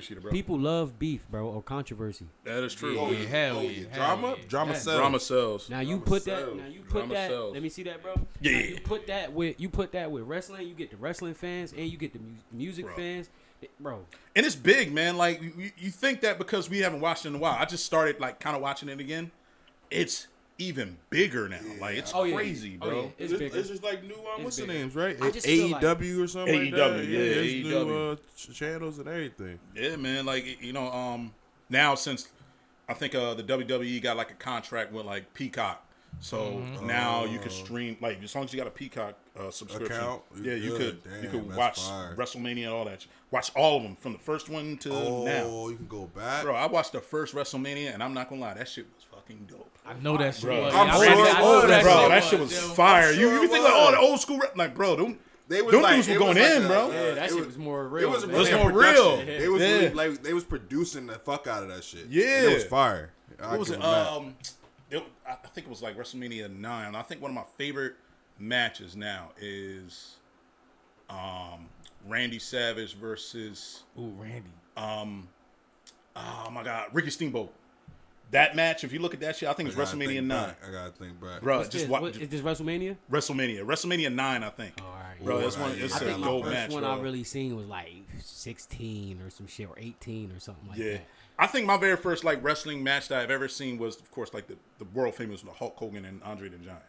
Kushida, bro. People love beef, bro, or controversy. That is true. Oh, yeah. Hell yeah. Drama sells. Drama sells. Now you put that. Sells. Let me see that, bro. Yeah. Now you put that with wrestling. You get the wrestling fans and you get the music fans, bro. And it's big, man. Like you think that because we haven't watched it in a while. I just started like kind of watching it again. It's even bigger now. Yeah. Like it's crazy, bro. Yeah. It's just like new what's the names, right? AEW or something like that. AEW, yeah, AEW. New channels and everything. Yeah, man. Like now since I think the WWE got like a contract with like Peacock, so now you can stream like as long as you got a Peacock subscription. Account? You could watch fire. WrestleMania and all that. Watch all of them from the first one to now. Oh, you can go back, bro. I watched the first WrestleMania, and I'm not gonna lie, that shit was fucking dope. I know that shit. Bro. I'm sure it was. That shit was fire. You think like the old school like, bro, them dudes were going in, bro. Yeah, that shit was more real. It was more real. It was really, like they was producing the fuck out of that shit. Yeah, it was fire. What was it? I think it was like WrestleMania 9. I think one of my favorite matches now is Randy Savage versus Randy. Oh my God, Ricky Steamboat. That match, if you look at that shit, I think it's WrestleMania 9. I gotta think back. Bro, is this WrestleMania? WrestleMania 9, I think. All right. Bro, that's one. It's I think a my dope first match, one bro. I really seen was like 16 or some shit, or 18 or something like that. I think my very first like wrestling match that I've ever seen was, of course, like the world famous Hulk Hogan and Andre the Giant.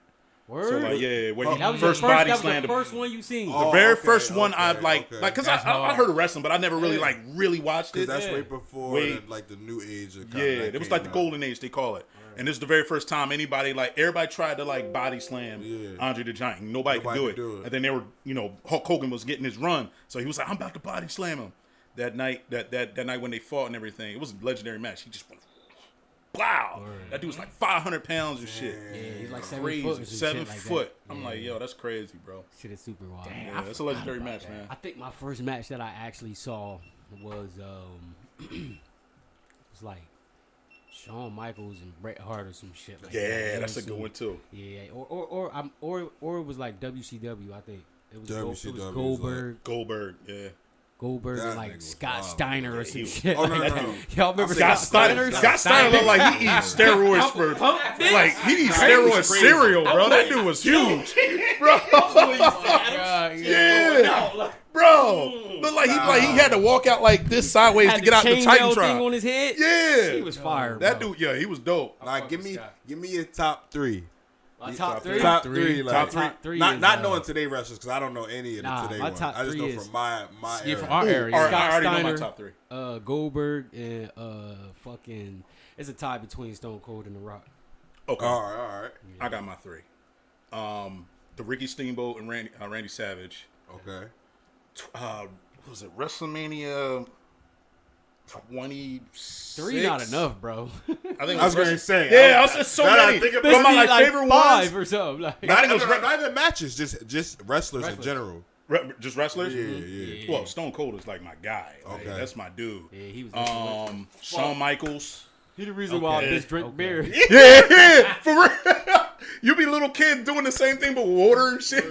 Word? So like, when that he was first body slammed. That was the first one you seen. The very first one I've like, because I heard of wrestling, but I never really really watched it. That's way before the new age. It was like the golden age, they call it. And this is the very first time everybody tried to like body slam Andre the Giant. Nobody could do it. And then they were, Hulk Hogan was getting his run, so he was like, I'm about to body slam him. That night, that night when they fought and everything, it was a legendary match. He just went, wow. That dude was like 500 pounds of shit. Yeah, he's like 7 foot. Like I'm like, yo, that's crazy, bro. Shit is super wild. Yeah, that's a legendary match, man. I think my first match that I actually saw was it was like Shawn Michaels and Bret Hart or some shit like that. Yeah, that's a good one too. Yeah, or it was like WCW. I think it was WCW. It was Goldberg. Goldberg, yeah. Goldberg and like Scott Steiner or some Yeah, shit. Oh, no. Y'all remember Scott Steiner? Scott Steiner looked like he eats steroids he eats steroid cereal, bro. That dude was huge, bro. Yeah, bro. Looked like he had to walk out like this sideways to get out the Titantron thing on his head. Yeah, he was fire. That bro. dude, yeah, he was dope. Like, give me your top three. Top three. Top three. Like, top three. Not knowing today wrestlers because I don't know any of the today ones. Top I just know three from my yeah, era. from our area. I already know Steiner, my top three. Goldberg and fucking. It's a tie between Stone Cold and The Rock. Okay, All right. I got my three. The Ricky Steamboat and Randy Savage. Okay. What was it WrestleMania 26? 3 not enough, bro. I think I was going to say. Yeah, it's so many. But But my like favorite 5 ones. or something. Like, Not even matches, just wrestlers in general. Just wrestlers. Yeah. Well, Stone Cold is like my guy. Like, Okay. that's my dude. yeah, he was. Shawn Michaels. He the reason why I bitch drink beer. Yeah, for real. You be little kid doing the same thing but water and shit.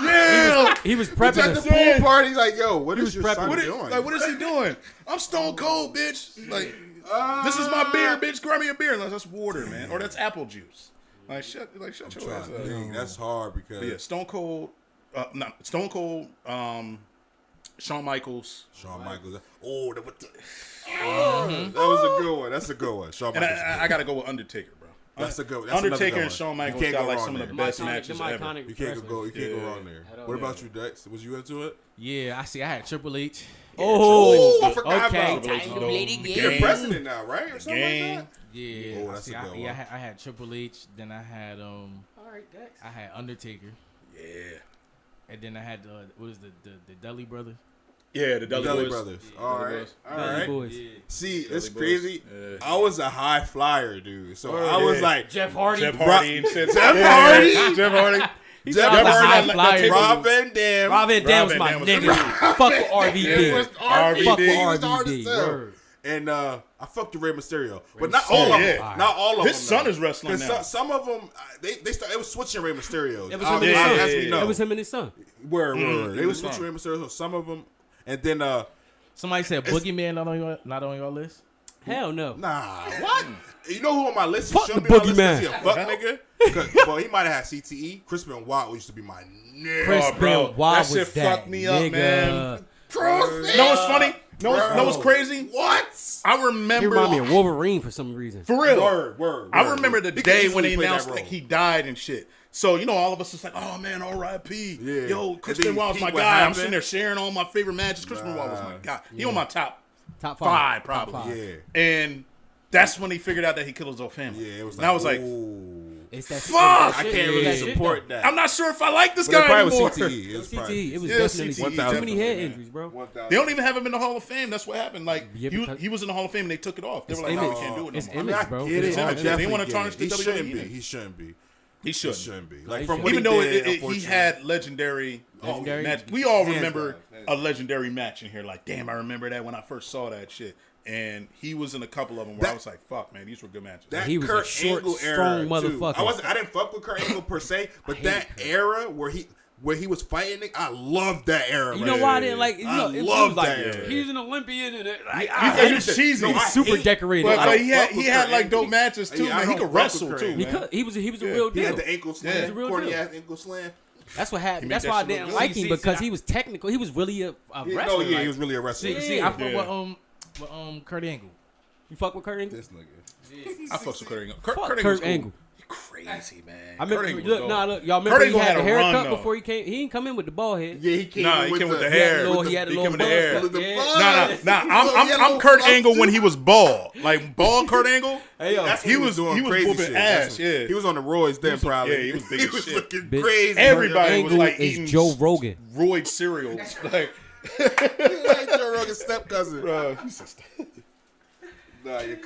Yeah. He was At prepping the us. pool party, he's like, yo, what is your son What doing? what is he doing? I'm Stone Cold, bitch. Like, this is my beer, bitch. Grab me a beer. Like, that's water, man. Or that's apple juice. Like, shut your ass up. That's hard because But yeah, Stone Cold. Shawn Michaels. Shawn Michaels. Oh, that was a good one. That's a good one. Shawn And Michaels. I gotta go with Undertaker, bro. That's a good. That's Undertaker another and good Shawn one. Michaels You can't got go like wrong some of the there. best matches ever. You can't go wrong there. What about you, Dex? Was you into it? Yeah, I see. I had Triple H. Oh, I forgot okay. about Time it. to play the You're game. president now, right? Or something Game. like that. Yeah, Oh, that's a good one. I had Triple H. Then I had All right, Dex. I had Undertaker, Yeah. and then I had what is the Dudley brothers? Yeah, the Dudley Boys. Brothers. All Dudley right. Boys. All Dudley right. Boys. See, Dudley it's Boys. crazy. Yeah. I was a high flyer, dude. So I was like, Jeff Hardy. Jeff Hardy and shit. Jeff Hardy? Jeff Hardy. Jeff was a high Hardy, flyer. Rob Van Dam. Rob Van Dam was Rob my Van Dam was nigga. Fuck with RVD. RVD. Fuck with He was the hardest RVD. sell. Word. And I fucked with Rey Mysterio, but Rey not Mysterio. all of Yeah. them. Not all of them. His son though. is wrestling 'Cause now. Some of them, they started. It was switching Rey Mysterio. It was him and his son. As we know. It was him and his son. Word. They his was switching son. Rey Mysterio. So some of them, and then Somebody said Boogeyman not on your list. Hell no. Nah, what? You know who on my list? Fuck Shouldn't the be on my list 'cause Boogeyman. he a fuck nigga. But he might have had CTE. Crispin Watt used to be my nigga. Crispin bro, Watt that was shit that fucked me up, nigga. man. Crispin. No, what's funny? No, what's crazy? What? I He remember remind me of Wolverine for some reason. for real. Word. I remember the He could day easily when they play that announced role. like he died and shit. So all of us was like, "Oh man, R.I.P. Yeah. Yo, And Crispin then Watt was my Pete, what guy." I'm happened? sitting there sharing all my favorite matches. Crispin Watt was my guy. He on my top Top five, five. probably. Top five. Yeah. And that's when he figured out that he killed his whole family. Yeah, it was and I was like, ooh. It's that Fuck! that I shit. can't It's really that shit, support though. that. I'm not sure if I like this But it guy probably anymore. was CTE. It was CTE. probably It was Yeah, definitely CTE, too many head man. injuries, bro. 1,000. They don't even have him in the Hall of Fame. That's what happened. Like Yeah, because- he was in the Hall of Fame and they took it off. They were like, It's "No, we image. can't do it no It's more." image, I bro. get It's it. I image. They definitely wanna get tarnish it. the He WWE shouldn't be. image. He shouldn't be. He He should. shouldn't be. he Like from shouldn't. what Even he though did, he unfortunately. had legendary match. We all remember a legendary match in here. Like, damn, I remember that when I first saw that shit. And he was in a couple of them where I was like, fuck, man, these were good matches. That He was a Kurt short, Angle era, strong too. motherfucker. I didn't fuck with Kurt Angle per se, but hate that Kurt. era where he was fighting, I loved that era. You right know why I there. didn't like? You I know, it loved was like that era. he's an Olympian and like You think he was cheesy? No, I super hate- decorated. But, I but don't he had fuck with like Kurt dope Angle. matches too, Yeah, I man. He don't could fuck wrestle with too, Kurt man. he was a Yeah. real He deal. had the ankle slam, He's a real corny deal. ass ankle slam. That's what happened. made That's that why I shit look didn't good. like him See, because I- he was technical. He was really a No, wrestler. yeah, like, he was really a wrestler. See, I fuck Yeah. with Kurt Angle. you fuck with Kurt Angle? This nigga. I fucks with Kurt Angle. Fuck Kurt Angle's Kurt Angle. cool. He crazy, man. I Kurt remember. Angle was Look, dope. look, y'all Kurt remember he Angle had had the a haircut run, though. before he came. He didn't come in with the bald head. Yeah, he came Nah, in he came with the the hair. He had a He little came with the buzz hair. cut, With the yeah. buzz. I'm Kurt Angle when he was bald, like bald Kurt Angle. Hey, yo, That's when He was doing crazy whooping shit. ass. That's when- Yeah, he was on the roids then, probably. yeah, he was big He as was shit. looking Bitch. crazy. Everybody was Angle like is eating Joe Rogan. Roid cereals. Like, like Joe Rogan's step cousin. bro, Nah, that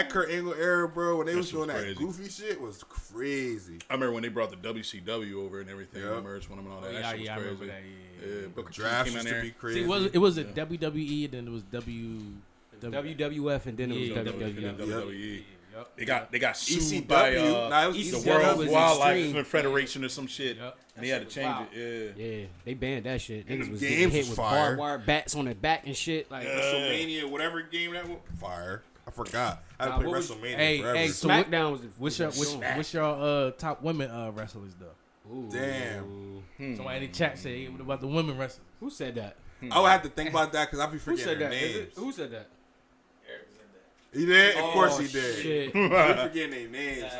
Kurt Angle era, bro, when they was shit doing was that crazy. goofy shit was crazy. I remember when they brought the WCW over and everything, Yep. the merch when them and all that. Yeah, that shit was I crazy. remember that. Yeah. Booker T Drafts came in used to there. be See, crazy. it was a WWE, and then it was WWF and then it was Yeah, WWF. WWE. Yep. They got sued ECW. by Nah, it was the ECW World was Wildlife extreme. Federation or some shit, Yep. and they had to change it. Yeah. Yeah, they banned that shit. Niggas was games getting hit was with fire. barbed wire bats on their back and shit. Like WrestleMania, whatever game that was. Fire. I forgot. I Nah, haven't what played was- WrestleMania Hey, forever. hey, so what- SmackDown was. What's your top women wrestlers though? Ooh. Damn. Somebody in the chat say what about the women wrestlers? Who said that? I would have to think about that because I be Who forgetting said their that? Is names. it? Who said that? He did? Of course Oh, he did. shit. We forgetting their names.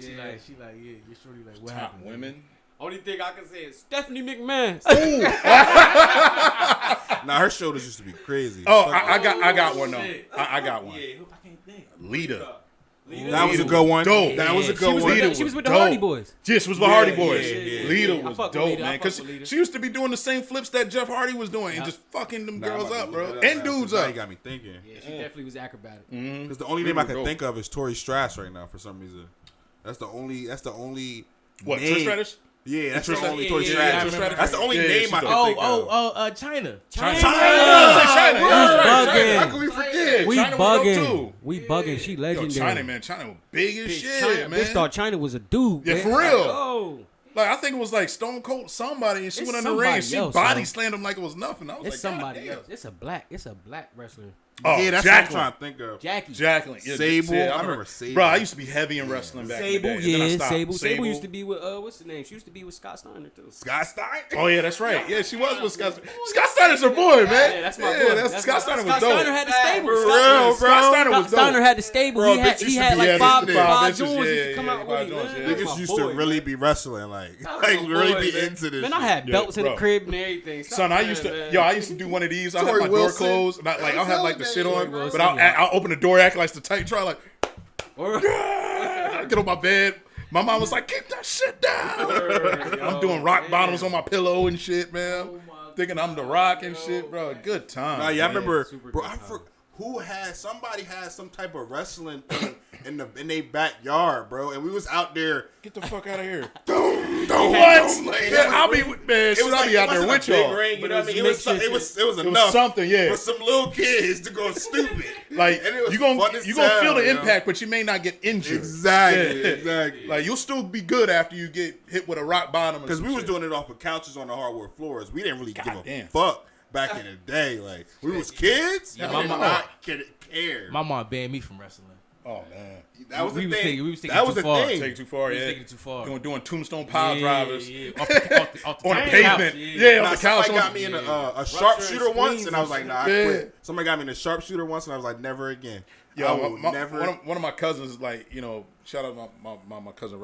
She like, yeah, your shorty like, what Top happened? women. Only thing I can say is Stephanie McMahon. Nah, her shoulders used to be crazy. Oh, I got one though. shit. I got one. Yeah, I can't think. Lita. That was a good one. Dope. That was a She good was one. with Lita the- she was with the dope. Hardy Boys. Yeah, she was with Hardy Yeah, Boys. yeah. Lita I was fuck with dope, Lita. I man. fuck Because with Lita. she used to be doing the same flips that Jeff Hardy was doing and just fucking them girls up, bro. And dudes Now up. you got me thinking. Yeah, she definitely was acrobatic. Because the only name I can think of is Tori Strass right now for some reason. That's the only. What, name. Trish Stratus? Yeah, that's Trish the only Stratus? Tori Yeah, Stratus. yeah, I remember. That's the only Yeah, name she's I can dope. think of. China. China. China. bugging. How can we forget? We China was dope, bugging. too. We bugging. She Yo, legendary. China, man. China was big as shit, China, man. bitch thought China was a dude. Yeah, man. for real. Oh, Like, I think it was like Stone Cold somebody, and she It's went in the ring and somebody she else, body yo. slammed him like it was nothing. I was it's like, somebody God damn. else. It's a black wrestler. Oh, Yeah, that's Jacqueline. what I'm trying to think of. Jackie. Jacqueline. Yeah, Sable. yeah, I remember Sable. Bro, I used to be heavy in wrestling back Sable, in the day. and then I yeah, stopped. Sable used to be with what's the name? She used to be with Scott Steiner too. Scott Steiner? Oh, yeah, that's right. Yeah, she was with Scott Steiner. Scott Steiner's her boy, man. Yeah, that's my boy. That's Scott Steiner was Scott dope. Steiner had the stable. For Scott real, Steiner- bro. Scott Steiner was Scott Steiner dope. had the stable. Bro, he bitch used he to had be- like yeah, five bitches- Jones yeah, used to yeah, come yeah, out with five him. Jones, man. yeah. That's Niggas my used boy, to really man. be wrestling, like my really boy, be man. into this. Man, I shit. had belts in the bro. crib and everything. Stop Son, I playing, used to, man. I used to do one of these. I'll have Tori my door Wilson. closed, and I'll have like the shit on, Wilson, but I'll open the door, act like it's the tight try, like, Or- get on my bed. My mom was like, keep that shit down. I'm doing rock bottoms on my pillow and shit, man. Thinking I'm the Rock and shit, bro. Good time. Nah, yeah, I man. remember, super bro. good Somebody had some type of wrestling thing in their backyard, bro, and we was out there. Get the fuck out of here. What? Man, I'll be with, man. Shit, I'll be out there with y'all. You know what I mean? It was It was It enough was something, yeah. for some little kids to go stupid. Like And it was you fun gonna as feel the hell, yo. impact, but you may not get injured. Exactly, Yeah. exactly. Like you'll still be good after you get hit with a rock bottom. Because we was doing it off of couches on the hardwood floors. We didn't really give a Goddamn. fuck back in the day. Like we was kids. Yeah, We my did mom- not care. My mom banned me from wrestling. Oh man, That was the We was thing. taking- we was taking That it was too the far. thing. take it too far. We was Yeah, taking it too far. doing tombstone pile drivers Yeah. Off the on the couch, pavement. yeah. Yeah, Nah, on the couch. somebody got me in a sharpshooter once, and I was like, nah, I quit. Somebody got me in a sharpshooter once, and I was like, never again. I will never. One of my cousins, like, you know, shout out my cousin